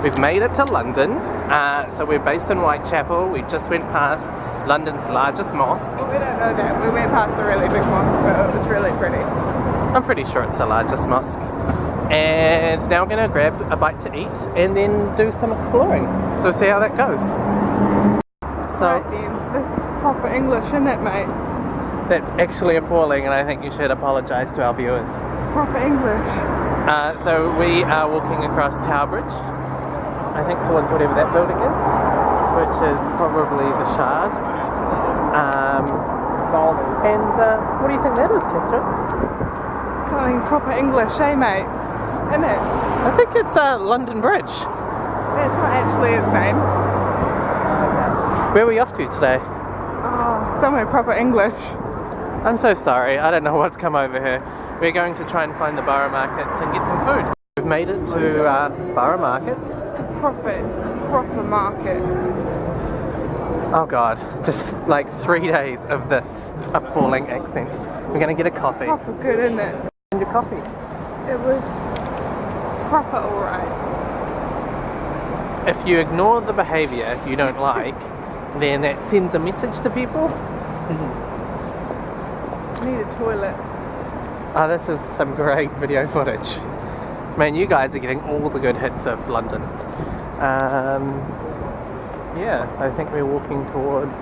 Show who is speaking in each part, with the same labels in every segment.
Speaker 1: We've made it to London, so we're based in Whitechapel. We just went past London's largest mosque.
Speaker 2: Well, we don't know that. We went past a really big mosque, but it was really pretty.
Speaker 1: I'm pretty sure it's the largest mosque. And now we're going to grab a bite to eat and then do some exploring. So see how that goes. So
Speaker 2: right then, this is proper English, isn't it, mate?
Speaker 1: that's actually appalling, and I think you should apologise to our viewers.
Speaker 2: Proper English.
Speaker 1: So we are walking across Tower Bridge, I think towards whatever that building is, which is probably the Shard. And what do you think that is, Catherine?
Speaker 2: Something proper English, eh, mate? Isn't it?
Speaker 1: I think it's London Bridge.
Speaker 2: It's not actually the same.
Speaker 1: Where are we off to today?
Speaker 2: Oh, somewhere proper English.
Speaker 1: I'm so sorry, I don't know what's come over here. We're going to try and find the borough markets and get some food. We've made it to borough markets.
Speaker 2: It's a proper market.
Speaker 1: Oh god, just like 3 days of this appalling accent. We're going to get a coffee.
Speaker 2: Proper good, isn't it?
Speaker 1: And your coffee.
Speaker 2: It was proper alright.
Speaker 1: If you ignore the behaviour you don't like, then that sends a message to people.
Speaker 2: I need a toilet.
Speaker 1: Oh, this is some great video footage. Man, you guys are getting all the good hits of London. Yeah, so I think we're walking towards...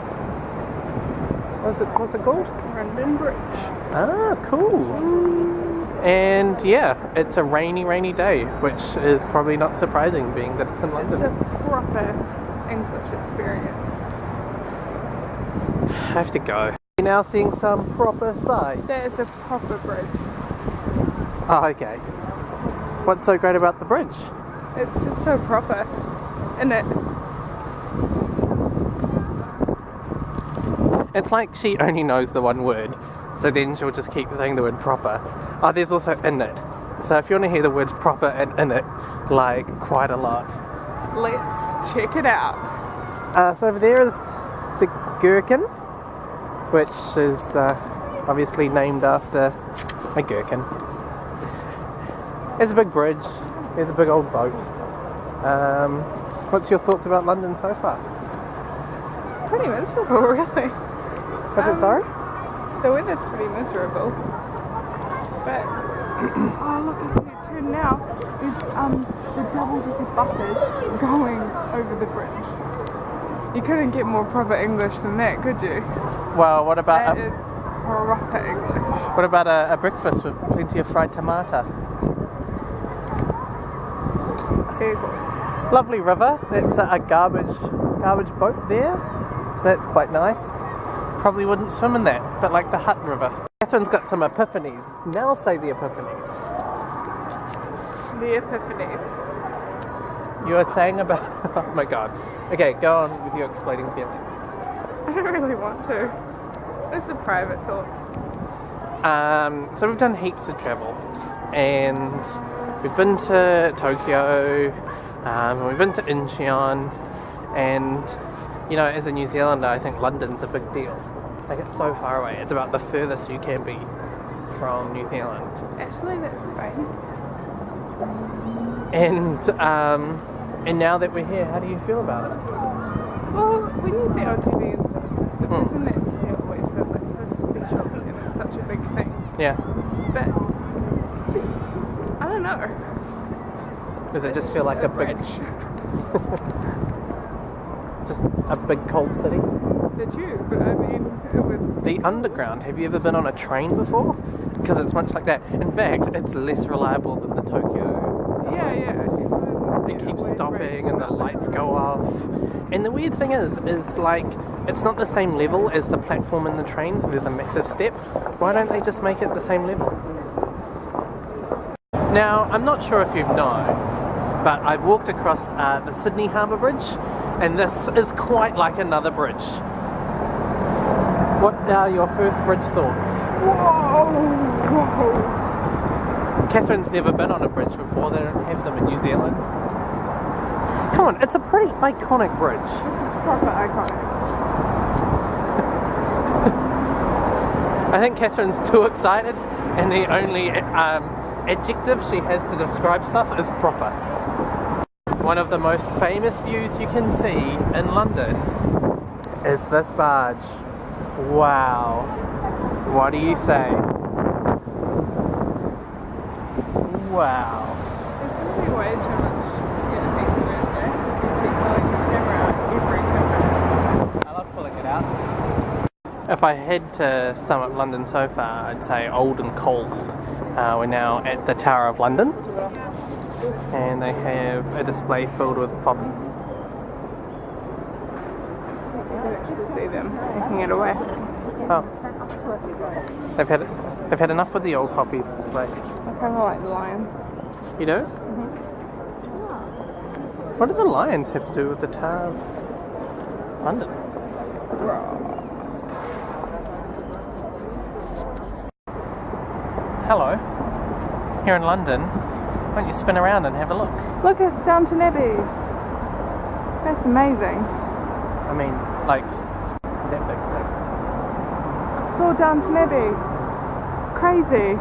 Speaker 1: What's it called?
Speaker 2: London Bridge.
Speaker 1: Ah, cool. And yeah, it's a rainy day, which is probably not surprising being that it's in London.
Speaker 2: It's a proper English experience.
Speaker 1: I have to go. We're now seeing some proper sights.
Speaker 2: That is a proper bridge.
Speaker 1: Oh, okay. What's so great about the bridge?
Speaker 2: It's just so proper, isn't it?
Speaker 1: It's like she only knows the one word, so then she'll just keep saying the word proper. Oh, there's also in it. So if you want to hear the words proper and in it, like quite a lot.
Speaker 2: Let's check it out.
Speaker 1: So over there is the Gherkin, which is obviously named after a gherkin. There's a big bridge, there's a big old boat. What's your thoughts about London so far?
Speaker 2: It's pretty miserable, really.
Speaker 1: Is it sorry?
Speaker 2: The weather's pretty miserable. But, oh look, if you turn now, there's the double-decker buses going over the bridge. You couldn't get more proper English than that, could you?
Speaker 1: Well, what about
Speaker 2: That is proper English.
Speaker 1: what about a breakfast with plenty of fried tomato?
Speaker 2: Very cool.
Speaker 1: Lovely river. That's a garbage boat there, so that's quite nice. Probably wouldn't swim in that, but like the Hutt River. Catherine's got some epiphanies. Now say the epiphanies.
Speaker 2: The epiphanies.
Speaker 1: You were saying about... oh my god. Okay, go on with your exploding feeling.
Speaker 2: I don't really want to. It's a private thought.
Speaker 1: So we've done heaps of travel, and we've been to Tokyo, and we've been to Incheon, and you know, as a New Zealander, I think London's a big deal. Like, it's so far away. It's about the furthest you can be from New Zealand.
Speaker 2: Actually, that's fine.
Speaker 1: And now that we're here, how do you feel about it?
Speaker 2: Well, when you see on TV and stuff, the person that's here always feels like so special and it's such a big thing.
Speaker 1: Yeah.
Speaker 2: But I don't know.
Speaker 1: Does it just feel like a big... just a big cold city?
Speaker 2: The tube, I mean, it was...
Speaker 1: The underground, have you ever been on a train before? Because it's much like that. In fact, it's less reliable than the Tokyo.
Speaker 2: Yeah.
Speaker 1: It keeps stopping and the lights go off. And the weird thing is like, it's not the same level as the platform in the train, so there's a massive step. Why don't they just make it the same level? Now, I'm not sure if you've known, but I've walked across the Sydney Harbour Bridge, and this is quite like another bridge. What are your first bridge thoughts?
Speaker 2: Whoa!
Speaker 1: Catherine's never been on a bridge before. They don't have them in New Zealand. Come on, it's a pretty iconic bridge.
Speaker 2: This is proper iconic.
Speaker 1: I think Catherine's too excited, and the only adjective she has to describe stuff is proper. one of the most famous views you can see in London is this barge. Wow. What do you say? Wow.
Speaker 2: It's going to be way too much editing to do today. Keep pulling the camera out every 10 minutes.
Speaker 1: I love pulling it out. If I had to sum up London so far, I'd say old and cold. We're now at the Tower of London, and they have a display filled with poppies.
Speaker 2: You can actually see them taking it away.
Speaker 1: Oh, they've had enough with the old poppies display.
Speaker 2: I kind of like the lions.
Speaker 1: You do? What do the lions have to do with the Tower of London? Hello, here in London. Why don't you spin around and have a look?
Speaker 2: Look, it's Downton Abbey. That's amazing.
Speaker 1: I mean, like, that big thing.
Speaker 2: It's all Downton Abbey. It's crazy.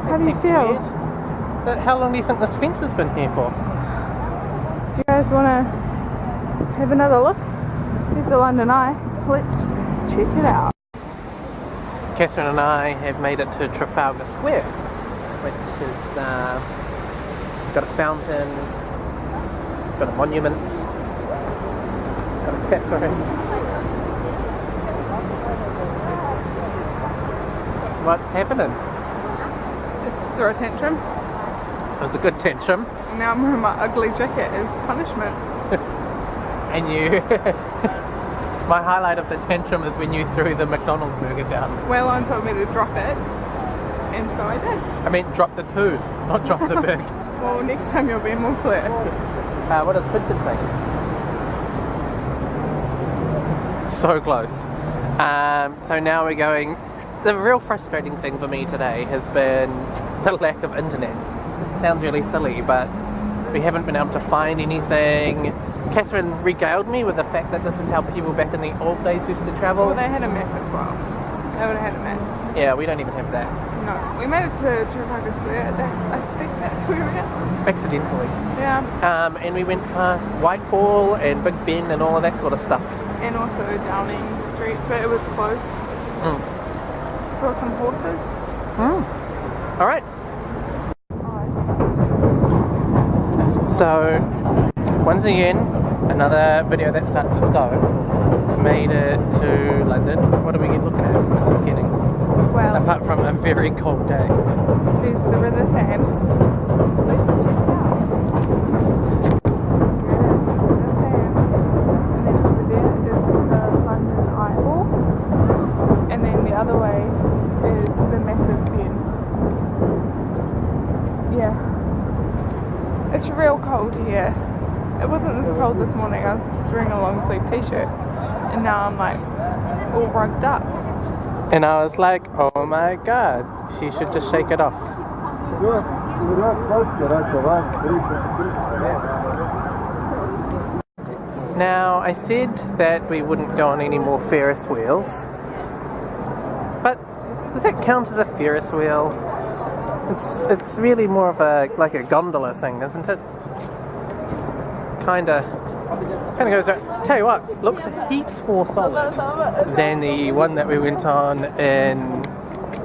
Speaker 2: How do you
Speaker 1: Seems
Speaker 2: feel?
Speaker 1: weird. But how long do you think this fence has been here for?
Speaker 2: Do you guys want to have another look? Here's the London Eye. Let's check it out.
Speaker 1: Catherine and I have made it to Trafalgar Square, which is got a fountain, got a monument, got a cafe. What's happening?
Speaker 2: Just throw a tantrum.
Speaker 1: It was a good tantrum.
Speaker 2: And now I'm wearing my ugly jacket as punishment.
Speaker 1: And you... My highlight of the tantrum is when you threw the McDonald's burger down.
Speaker 2: Wayline told me to drop it, and so I did.
Speaker 1: I meant drop the two, not drop the burger.
Speaker 2: Well, next time you'll be more clear.
Speaker 1: What does Pigeon think? So close. So now we're going... The real frustrating thing for me today has been the lack of internet. It sounds really silly, but we haven't been able to find anything. Catherine regaled me with the fact that this is how people back in the old days used to travel.
Speaker 2: Well, they had a map as well. They would have had a map.
Speaker 1: Yeah, we don't even have that.
Speaker 2: No, we made it to Trafalgar Square. I think that's where we're at.
Speaker 1: Accidentally.
Speaker 2: Yeah.
Speaker 1: And we went past Whitehall and Big Ben and all of that sort of stuff.
Speaker 2: And also Downing Street, but it was closed. Saw some horses.
Speaker 1: Alright. So, once again, another video that starts with so. Made it to London. What are we looking at, Mrs. Kenning?
Speaker 2: Well,
Speaker 1: Apart from a very cold day.
Speaker 2: there's the River Thames. Let's check it out. Here it is, the River Thames. And then over there is the London Eye Hall. And then the other way is the massive bin. Yeah. It's real cold here. It wasn't this cold this morning. I was just wearing a long sleeve t-shirt. And now I'm like all rugged up.
Speaker 1: And I was like, oh my god, she should just shake it off. Now, I said that we wouldn't go on any more Ferris wheels. But does that count as a Ferris wheel? It's really more of a like a gondola thing, isn't it? Kinda goes right. Tell you what, looks heaps more solid than the one that we went on in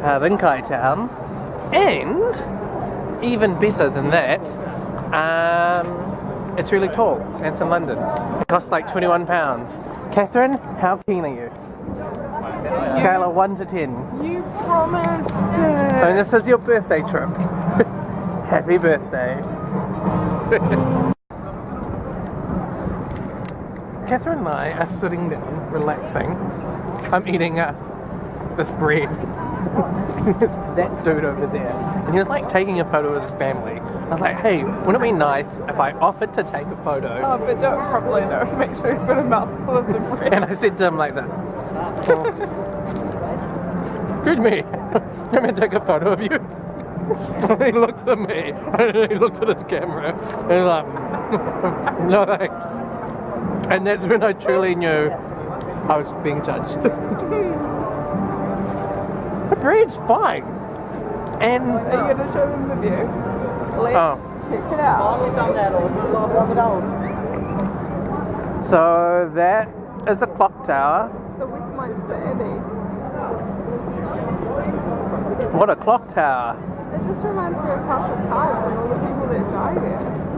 Speaker 1: Rinkai Town, and even better than that, it's really tall and it's in London. It costs like £21. Catherine, how keen are you? Scale of 1 to 10.
Speaker 2: You promised
Speaker 1: And this is your birthday trip. Happy birthday. Catherine and I are sitting down, relaxing. I'm eating this bread. And there's that dude over there. And he was like taking a photo of his family. I was like, hey, wouldn't it be nice if I offered to take a photo?
Speaker 2: Oh, but do it properly though. Make sure you put a mouthful of the bread.
Speaker 1: And I said to him like that. Excuse me, let me take a photo of you. And he looks at me, and he looks at his camera, and he's like, no thanks. And that's when I truly knew I was being judged. The bread's fine. And
Speaker 2: Are you going to show them the view?
Speaker 1: Oh.
Speaker 2: check it out.
Speaker 1: So that is a clock tower.
Speaker 2: The Westminster Abbey.
Speaker 1: What a clock tower.
Speaker 2: It just reminds me of House of Cards and all the people that die there.